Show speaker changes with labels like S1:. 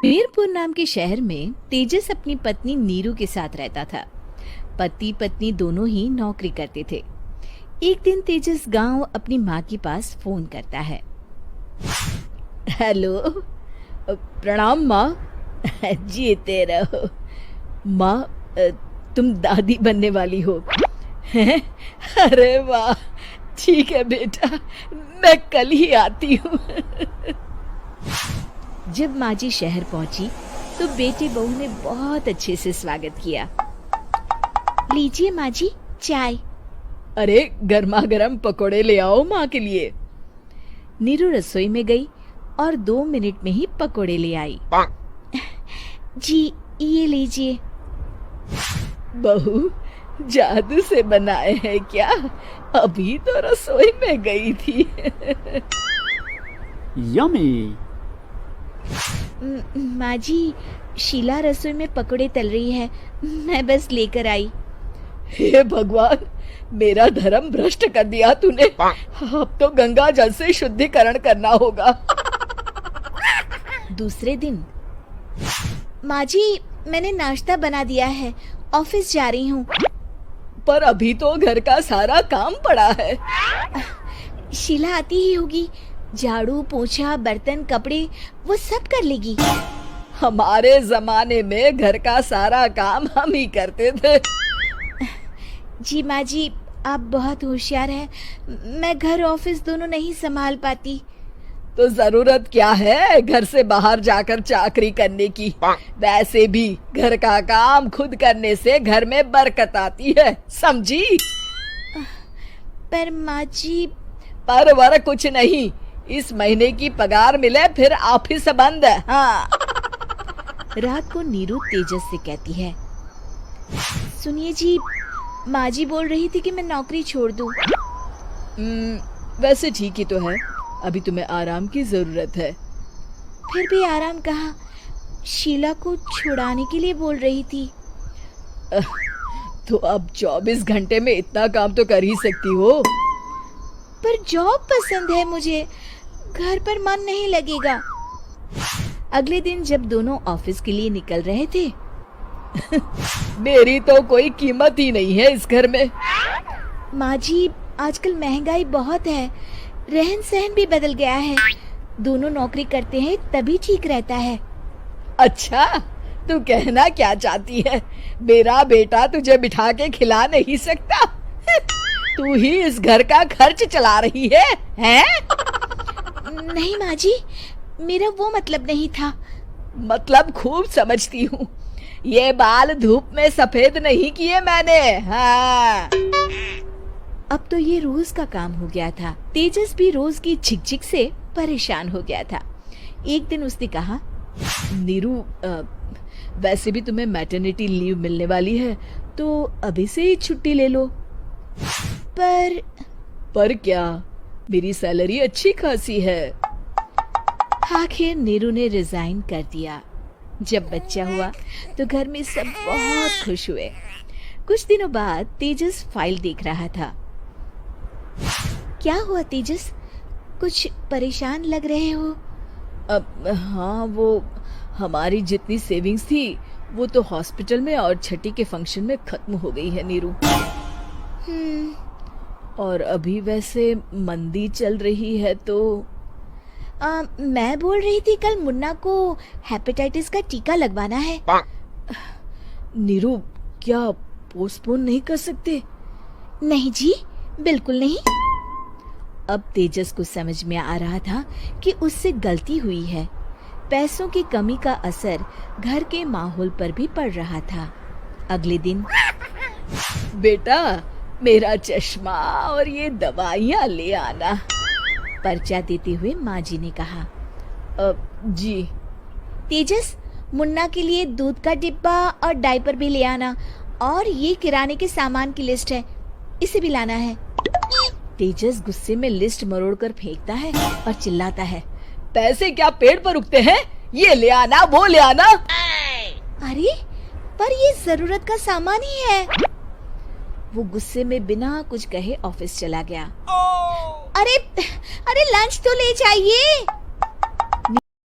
S1: मीरपुर नाम के शहर में तेजस अपनी पत्नी नीरू के साथ रहता था। पति पत्नी दोनों ही नौकरी करते थे। एक दिन तेजस गांव अपनी माँ के पास फोन करता है। हेलो, प्रणाम माँ। जीते रहो माँ, तुम दादी बनने वाली हो हैं? अरे वाह, ठीक है बेटा, मैं कल ही आती हूँ। जब माँ जी शहर पहुंची तो बेटे बहू ने बहुत अच्छे से स्वागत किया। लीजिए माँ जी, चाय। अरे गर्मा गर्म पकोड़े ले आओ माँ के लिए। नीरू रसोई में गई और 2 मिनट में ही पकोड़े ले आई। जी ये लीजिए। बहू, जादू से बनाए हैं क्या? अभी तो रसोई में गई थी।
S2: यम्मी।
S1: माँ जी, शीला रसोई में पकोड़े तल रही है, मैं बस लेकर आई। हे भगवान, मेरा धर्म भ्रष्ट कर दिया तूने। अब तो गंगा जल से शुद्धिकरण करना होगा। दूसरे दिन, माँ जी मैंने नाश्ता बना दिया है, ऑफिस जा रही हूँ। पर अभी तो घर का सारा काम पड़ा है। शीला आती ही होगी, झाड़ू पोछा बर्तन कपड़े वो सब कर लेगी। हमारे जमाने में घर का सारा काम हम ही करते थे। जी माँ जी, आप बहुत होशियार हैं, मैं घर ऑफिस दोनों नहीं संभाल पाती। तो जरूरत क्या है घर से बाहर जाकर चाकरी करने की? वैसे भी घर का काम खुद करने से घर में बरकत आती है, समझी? पर माँ जी। पर वर कुछ नहीं, इस महीने की पगार मिले फिर ऑफिस बंद है। हाँ। रात को नीरू तेजस से कहती है, सुनिए जी, माँ जी बोल रही थी कि मैं नौकरी छोड़ दूं। वैसे ठीक ही तो है, अभी तुम्हें आराम की जरूरत है। फिर भी आराम कहाँ, शीला को छुड़ाने के लिए बोल रही थी। तो अब 24 घंटे में इतना काम तो कर ही सकती हो। पर जॉब पसंद है मुझे, घर पर मन नहीं लगेगा। अगले दिन जब दोनों ऑफिस के लिए निकल रहे थे, मेरी तो कोई कीमत ही नहीं है इस घर में। माँ जी, आजकल महंगाई बहुत है, रहन सहन भी बदल गया है, दोनों नौकरी करते हैं तभी ठीक रहता है। अच्छा, तू कहना क्या चाहती है? मेरा बेटा तुझे बिठा के खिला नहीं सकता? तू ही इस घर का खर्च चला रही है, हैं? नहीं माँ जी, मेरा वो मतलब नहीं था। मतलब खूब समझती हूँ, ये बाल धूप में सफेद नहीं किए मैंने। हाँ। अब तो ये रोज का काम हो गया था। तेजस भी रोज की झिकझिक से परेशान हो गया था। एक दिन उसने कहा, नीरू, वैसे भी तुम्हें मैटरनिटी लीव मिलने वाली है, तो अभी से ही छुट्टी ले लो। पर क्या, मेरी सैलरी अच्छी खासी है। आखिर नीरू ने रिजाइन कर दिया। जब बच्चा हुआ तो घर में सब बहुत खुश हुए। कुछ दिनों बाद तेजस फाइल देख रहा था। क्या हुआ तेजस, कुछ परेशान लग रहे हो? अब हाँ, वो हमारी जितनी सेविंग्स थी वो तो हॉस्पिटल में और छठी के फंक्शन में खत्म हो गई है नीरू। और अभी वैसे मंदी चल रही है तो मैं बोल रही थी कल मुन्ना को हेपेटाइटिस का टीका लगवाना है। नीरू, क्या पोस्टपोन नहीं कर सकते? नहीं जी, बिल्कुल नहीं। अब तेजस को समझ में आ रहा था कि उससे गलती हुई है। पैसों की कमी का असर घर के माहौल पर भी पड़ रहा था। अगले दिन, बेटा मेरा चश्मा और ये दवाइयाँ ले आना, पर्चा देते हुए माँ जी ने कहा। जी। तेजस, मुन्ना के लिए दूध का डिब्बा और डायपर भी ले आना, और ये किराने के सामान की लिस्ट है, इसे भी लाना है। तेजस गुस्से में लिस्ट मरोड़कर फेंकता है और चिल्लाता है, पैसे क्या पेड़ पर उगते हैं? ये ले आना, वो ले आना। अरे पर ये जरूरत का सामान ही है। वो गुस्से में बिना कुछ कहे ऑफिस चला गया। अरे अरे लंच तो ले जाइए।